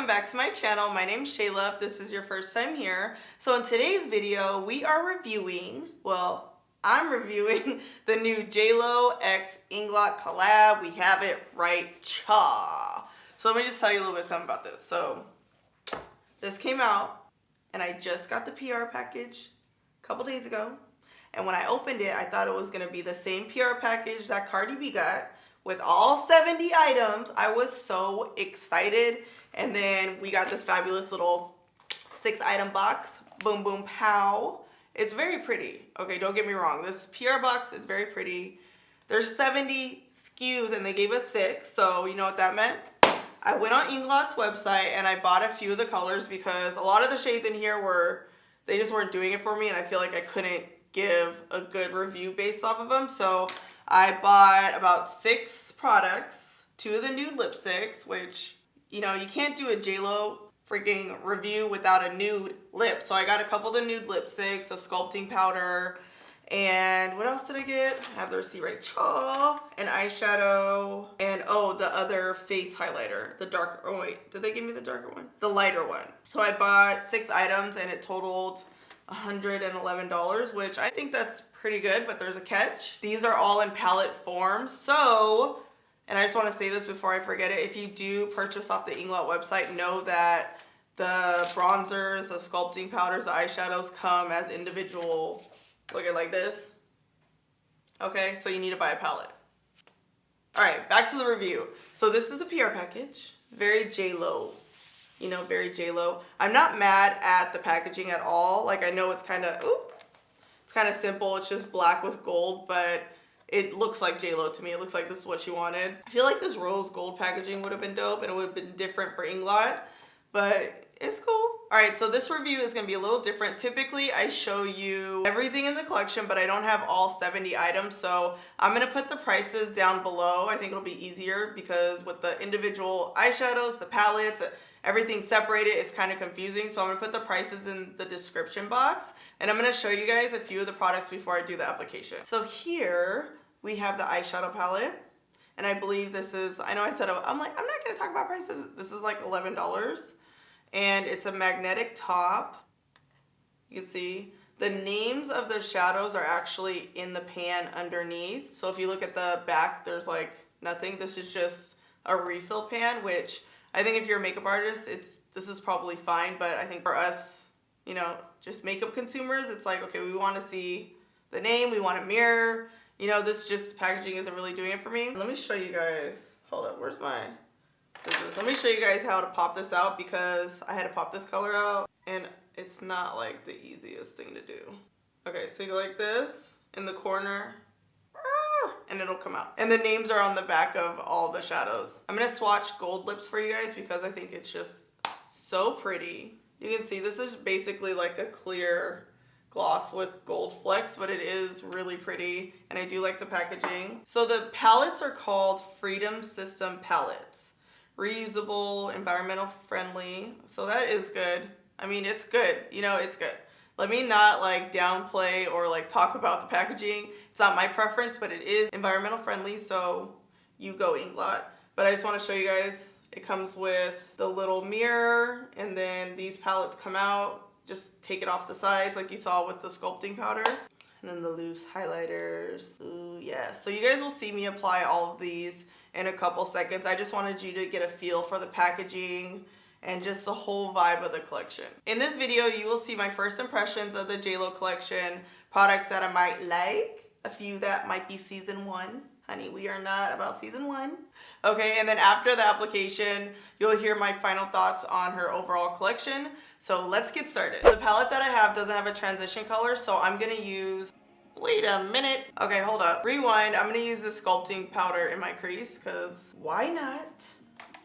back to my channel. My name's Shayla, if this is your first time here. So in today's video, we are reviewing, well, I'm reviewing the new JLO x Inglot collab. We have it right, cha. So let me just tell you a little bit something about this. So this came out and I just got the PR package a couple days ago. And when I opened it, I thought it was gonna be the same PR package that Cardi B got with all 70 items. I was so excited. And then we got this fabulous little 6-item box. Boom, boom, pow. It's very pretty. Okay, don't get me wrong. This PR box is very pretty. There's 70 SKUs and they gave us 6. So you know what that meant? I went on Inglot's website and I bought a few of the colors because a lot of the shades in here they just weren't doing it for me, and I feel like I couldn't give a good review based off of them. So I bought about 6 products, 2 of the nude lipsticks, which, you know, you can't do a JLO freaking review without a nude lip. So I got a couple of the nude lipsticks, a sculpting powder, and what else did I get? I have the receipt right. Cha, an eyeshadow, and oh, the other face highlighter, the darker, oh wait, did they give me the darker one? The lighter one. So I bought 6 items and it totaled $111, which I think that's pretty good, but there's a catch. These are all in palette form. So, and I just want to say this before I forget it, if you do purchase off the Inglot website, know that the bronzers, the sculpting powders, the eyeshadows come as individual, look at like this. Okay, so you need to buy a palette. All right, back to the review. So this is the PR package, very JLO. You know, very JLO. I'm not mad at the packaging at all. Like, I know it's kind of, it's kind of simple. It's just black with gold, but it looks like JLO to me. It looks like this is what she wanted. I feel like this rose gold packaging would have been dope and it would have been different for Inglot, but it's cool. All right, so this review is gonna be a little different. Typically, I show you everything in the collection, but I don't have all 70 items, so I'm gonna put the prices down below. I think it'll be easier because with the individual eyeshadows, the palettes, everything separated is kind of confusing. So I'm gonna put the prices in the description box, and I'm gonna show you guys a few of the products before I do the application. So here we have the eyeshadow palette, and I believe this is, I know I said, I'm like, I'm not gonna talk about prices. This is like $11, and it's a magnetic top. You can see the names of the shadows are actually in the pan underneath. So if you look at the back, there's like nothing. This is just a refill pan, which I think if you're a makeup artist, this is probably fine, but I think for us, you know, just makeup consumers, it's like, okay, we want to see the name, we want a mirror, you know, this just packaging isn't really doing it for me. Let me show you guys, hold up, where's my scissors? Let me show you guys how to pop this out because I had to pop this color out and it's not like the easiest thing to do. Okay, so you go like this in the corner, and it'll come out. And the names are on the back of all the shadows. I'm gonna swatch gold lips for you guys because I think it's just so pretty. You can see this is basically like a clear gloss with gold flecks, but it is really pretty and I do like the packaging. So the palettes are called Freedom System palettes. Reusable, environmental friendly. So that is good. I mean, it's good, you know, it's good. Let me not like downplay or like talk about the packaging. It's not my preference, but it is environmental friendly, so you go Inglot. But I just want to show you guys, it comes with the little mirror, and then these palettes come out. Just take it off the sides like you saw with the sculpting powder. And then the loose highlighters. Ooh, yeah. So you guys will see me apply all of these in a couple seconds. I just wanted you to get a feel for the packaging and just the whole vibe of the collection. In this video, you will see my first impressions of the JLO collection, products that I might like, a few that might be season 1. Honey, we are not about season 1. Okay, and then after the application, you'll hear my final thoughts on her overall collection. So let's get started. The palette that I have doesn't have a transition color, so I'm gonna use, wait a minute. Okay, hold up, rewind. I'm gonna use the sculpting powder in my crease, because why not?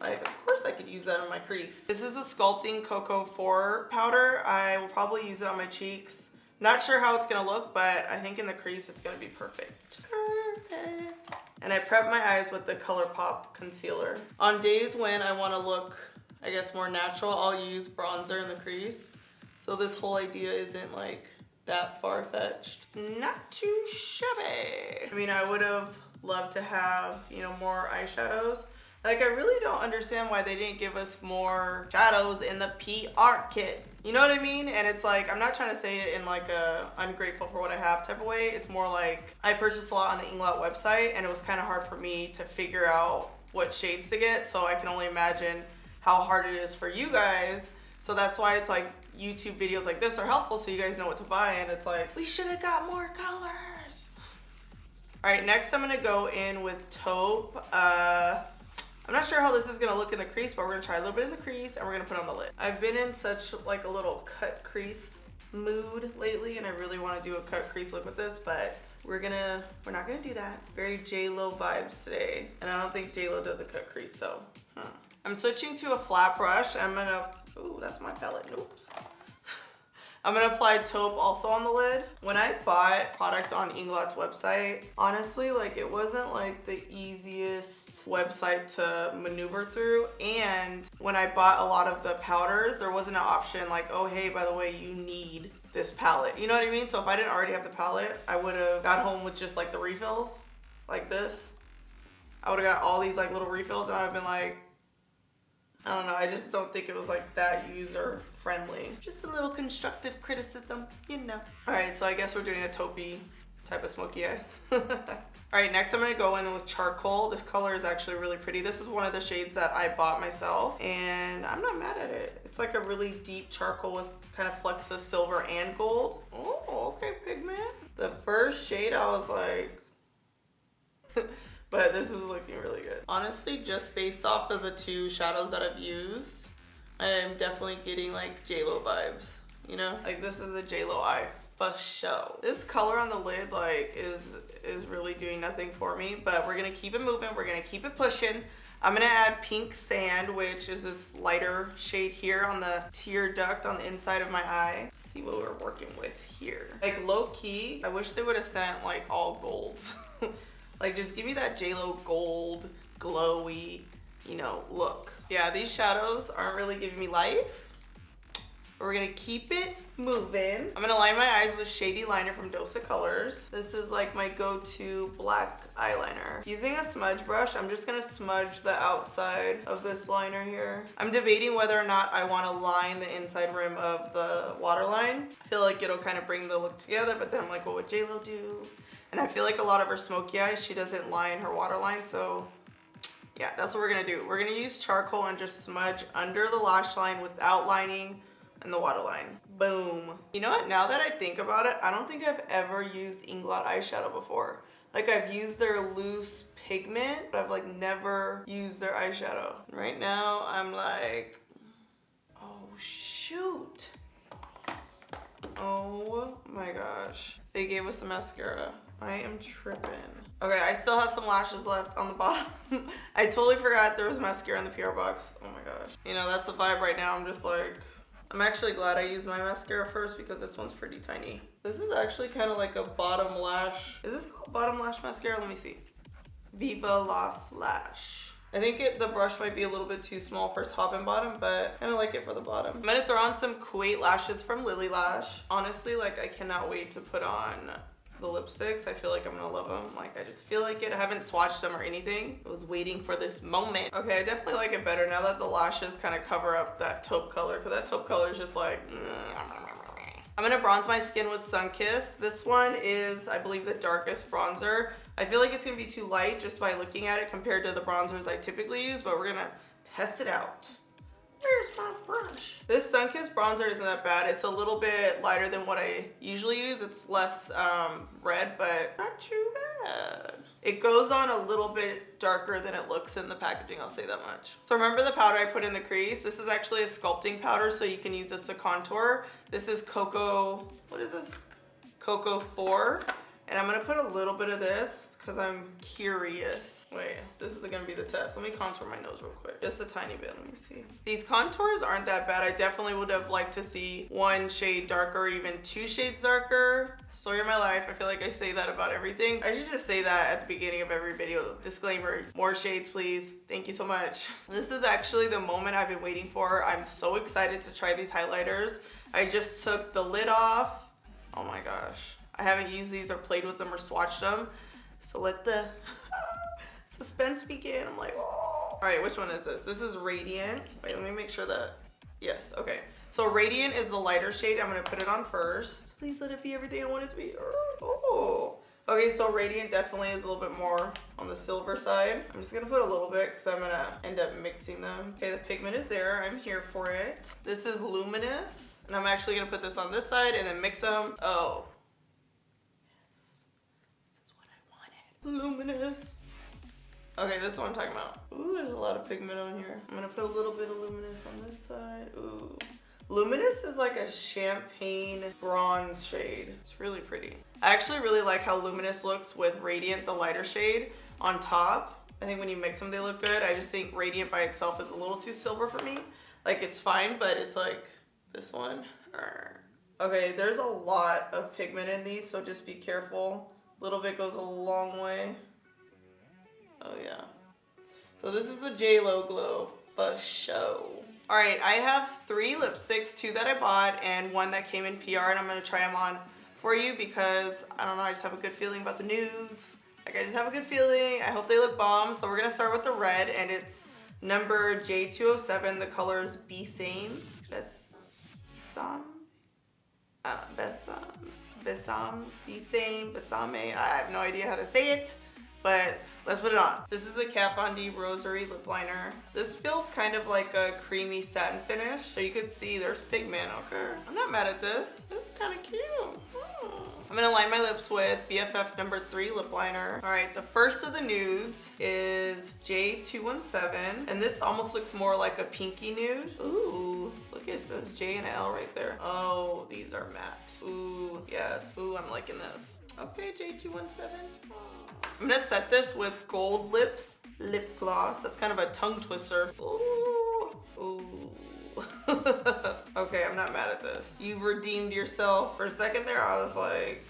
Like, of course I could use that on my crease. This is a Sculpting Cocoa 4 powder. I will probably use it on my cheeks. Not sure how it's gonna look, but I think in the crease it's gonna be perfect. Perfect. And I prep my eyes with the ColourPop concealer. On days when I wanna look, I guess, more natural, I'll use bronzer in the crease. So this whole idea isn't like that far-fetched. Not too shabby. I mean, I would have loved to have, you know, more eyeshadows, Like, I really don't understand why they didn't give us more shadows in the PR kit. You know what I mean? And it's like, I'm not trying to say it in like a ungrateful for what I have type of way. It's more like I purchased a lot on the Inglot website, and it was kind of hard for me to figure out what shades to get. So I can only imagine how hard it is for you guys. So that's why it's like YouTube videos like this are helpful so you guys know what to buy. And it's like, we should have got more colors. All right, next I'm gonna go in with Taupe. I'm not sure how this is gonna look in the crease, but we're gonna try a little bit in the crease and we're gonna put on the lid. I've been in such like a little cut crease mood lately, and I really wanna do a cut crease look with this, but we're not gonna do that. Very JLO vibes today. And I don't think JLO does a cut crease, so, I'm switching to a flat brush. I'm gonna, ooh, that's my palette, nope. I'm gonna apply Taupe also on the lid. When I bought product on Inglot's website, honestly, like it wasn't like the easiest website to maneuver through. And when I bought a lot of the powders, there wasn't an option like, oh, hey, by the way, you need this palette. You know what I mean? So if I didn't already have the palette, I would have got home with just like the refills, like this. I would have got all these like little refills, and I would have been like, I don't know, I just don't think it was like that user friendly. Just a little constructive criticism, you know. All right, so I guess we're doing a taupey type of smoky eye. All right, next I'm gonna go in with charcoal. This color is actually really pretty. This is one of the shades that I bought myself, and I'm not mad at it. It's like a really deep charcoal with kind of flecks of silver and gold. Oh, okay, pigment. The first shade I was like, but this is looking really good. Honestly, just based off of the two shadows that I've used, I am definitely getting like JLO vibes, you know? Like this is a JLO eye for show. This color on the lid like is really doing nothing for me, but we're gonna keep it moving. We're gonna keep it pushing. I'm gonna add Pink Sand, which is this lighter shade here on the tear duct on the inside of my eye. Let's see what we're working with here. Like low key, I wish they would have sent like all golds. Like just give me that JLO gold, glowy, you know, look. Yeah, these shadows aren't really giving me life. But we're gonna keep it moving. I'm gonna line my eyes with Shady Liner from Dose of Colors. This is like my go-to black eyeliner. Using a smudge brush, I'm just gonna smudge the outside of this liner here. I'm debating whether or not I wanna line the inside rim of the waterline. I feel like it'll kind of bring the look together, but then I'm like, what would JLO do? And I feel like a lot of her smoky eyes, she doesn't line her waterline, so yeah, that's what we're gonna do. We're gonna use charcoal and just smudge under the lash line without lining and the waterline. Boom. You know what, now that I think about it, I don't think I've ever used Inglot eyeshadow before. Like I've used their loose pigment, but I've like never used their eyeshadow. Right now, I'm like, oh shoot. Oh my gosh. They gave us a mascara. I am tripping. Okay, I still have some lashes left on the bottom. I totally forgot there was mascara in the PR box. Oh my gosh. You know, that's a vibe right now. I'm just like, I'm actually glad I used my mascara first because this one's pretty tiny. This is actually kind of like a bottom lash. Is this called bottom lash mascara? Let me see. Viva Lost Lash. I think the brush might be a little bit too small for top and bottom, but kind of like it for the bottom. I'm gonna throw on some Kuwait lashes from Lily Lash. Honestly, like I cannot wait to put on the lipsticks. I feel like I'm gonna love them. Like I just feel like it. I haven't swatched them or anything. I was waiting for this moment. Okay, I definitely like it better now that the lashes kind of cover up that taupe color, because that taupe color is just like, I'm gonna bronze my skin with Sunkissed. This one is, I believe, the darkest bronzer. I feel like it's gonna be too light just by looking at it compared to the bronzers I typically use, but we're gonna test it out. Where's my brush? This Sunkissed bronzer isn't that bad. It's a little bit lighter than what I usually use. It's less red, but not too bad. It goes on a little bit darker than it looks in the packaging, I'll say that much. So remember the powder I put in the crease? This is actually a sculpting powder, so you can use this to contour. This is Cocoa, what is this? Cocoa 4. And I'm gonna put a little bit of this because I'm curious. Wait, this is gonna be the test. Let me contour my nose real quick. Just a tiny bit, let me see. These contours aren't that bad. I definitely would have liked to see one shade darker or even 2 shades darker. Story of my life, I feel like I say that about everything. I should just say that at the beginning of every video. Disclaimer, more shades please. Thank you so much. This is actually the moment I've been waiting for. I'm so excited to try these highlighters. I just took the lid off. Oh my gosh. I haven't used these or played with them or swatched them. So let the suspense begin. I'm like, oh. All right, which one is this? This is Radiant. Wait, let me make sure that, yes, okay. So Radiant is the lighter shade. I'm gonna put it on first. Please let it be everything I want it to be. Oh. Okay, so Radiant definitely is a little bit more on the silver side. I'm just gonna put a little bit because I'm gonna end up mixing them. Okay, the pigment is there. I'm here for it. This is Luminous, and I'm actually gonna put this on this side and then mix them. Oh. Yes, this is what I wanted. Luminous. Okay, this is what I'm talking about. Ooh, there's a lot of pigment on here. I'm gonna put a little bit of Luminous on this side. Ooh. Luminous is like a champagne bronze shade. It's really pretty. I actually really like how Luminous looks with Radiant, the lighter shade, on top. I think when you mix them, they look good. I just think Radiant by itself is a little too silver for me. Like, it's fine, but it's like this one. Okay, there's a lot of pigment in these, so just be careful. A little bit goes a long way. Oh yeah. So this is the JLO Glow for show. All right, I have 3 lipsticks, 2 that I bought and 1 that came in PR, and I'm gonna try them on for you because, I don't know, I just have a good feeling about the nudes. Like, I just have a good feeling. I hope they look bomb. So we're gonna start with the red, and it's number J207. The color is Be Same. Besame. I have no idea how to say it, but let's put it on. This is a Kat Von D Rosary lip liner. This feels kind of like a creamy satin finish. So you could see there's pigment, okay? I'm not mad at this. This is kind of cute. I'm gonna line my lips with BFF number 3 lip liner. All right, the first of the nudes is J217. And this almost looks more like a pinky nude. Ooh, look, it says J and L right there. Oh, these are matte. Ooh, yes. Ooh, I'm liking this. Okay, J217. I'm gonna set this with Gold Lips lip gloss. That's kind of a tongue twister. Ooh, ooh. Okay, I'm not mad at this. You redeemed yourself. For a second there, I was like,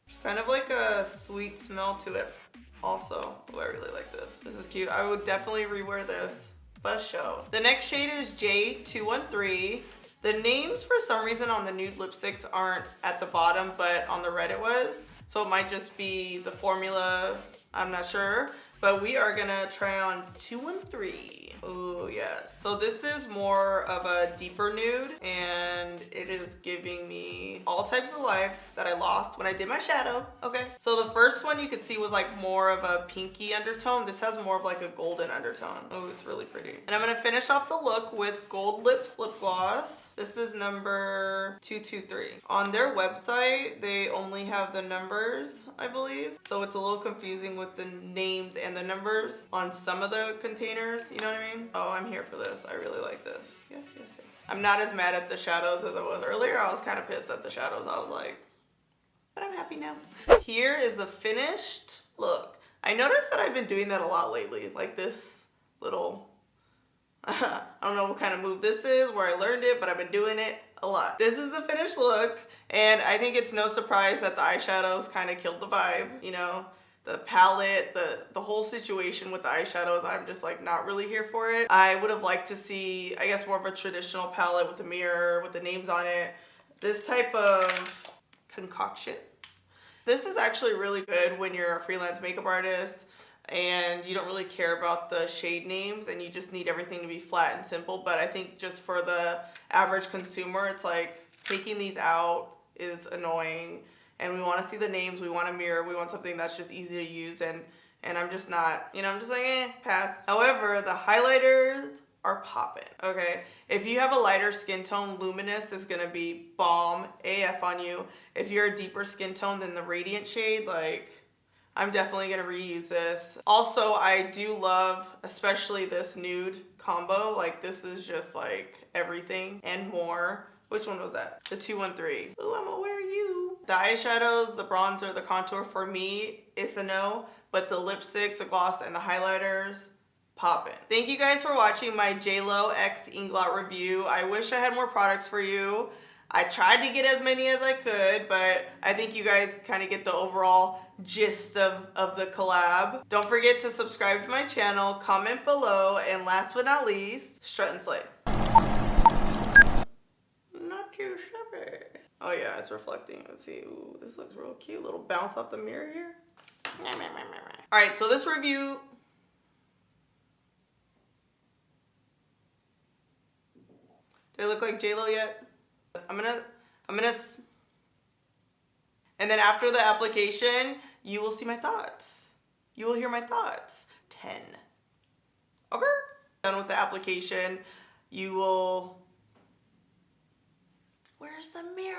there's kind of like a sweet smell to it also. Oh, I really like this. This is cute. I would definitely rewear this. For show. The next shade is J213. The names for some reason on the nude lipsticks aren't at the bottom, but on the red it was. So it might just be the formula, I'm not sure. But we are gonna try on 213. Oh yeah. So this is more of a deeper nude, and it is giving me all types of life that I lost when I did my shadow. Okay. So the first one you could see was like more of a pinky undertone. This has more of like a golden undertone. Oh, it's really pretty. And I'm gonna finish off the look with Gold Lips lip gloss. This is number 223. On their website, they only have the numbers, I believe. So it's a little confusing with the names and the numbers on some of the containers, you know what I mean? Oh, I'm here for this. I really like this. Yes, yes, yes. I'm not as mad at the shadows as I was earlier. I was kind of pissed at the shadows. I was like, but I'm happy now. Here is the finished look. I noticed that I've been doing that a lot lately. Like this little, I don't know what kind of move this is, where I learned it, but I've been doing it a lot. This is the finished look, and I think it's no surprise that the eyeshadows kind of killed the vibe, you know? The palette, the whole situation with the eyeshadows, I'm just like not really here for it. I would have liked to see, I guess, more of a traditional palette with the mirror, with the names on it. This type of concoction. This is actually really good when you're a freelance makeup artist and you don't really care about the shade names and you just need everything to be flat and simple. But I think just for the average consumer, it's like taking these out is annoying. And we want to see the names, we want a mirror, we want something that's just easy to use, and I'm just not, you know, I'm just like, pass. However, the highlighters are popping, okay? If you have a lighter skin tone, Luminous is gonna be bomb AF on you. If you're a deeper skin tone than the Radiant shade, like, I'm definitely gonna reuse this. Also, I do love, especially this nude combo, like this is just like everything and more. Which one was that? The 213. Ooh, I'm gonna wear you. The eyeshadows, the bronzer, the contour, for me, it's a no. But the lipsticks, the gloss, and the highlighters, poppin'. Thank you guys for watching my JLO X Inglot review. I wish I had more products for you. I tried to get as many as I could, but I think you guys kind of get the overall gist of the collab. Don't forget to subscribe to my channel, comment below, and last but not least, strut and slay. Too shabby. Oh yeah, it's reflecting. Let's see. Ooh, this looks real cute. Little bounce off the mirror here. All right, so this review. Do I look like JLO yet? And then after the application, you will see my thoughts. You will hear my thoughts. 10. Okay? Done with the application, you will... Where's the mirror?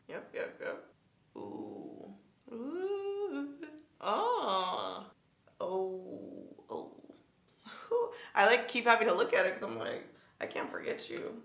Yep. Ooh. Oh. I like keep having to look at it because I'm like, I can't forget you.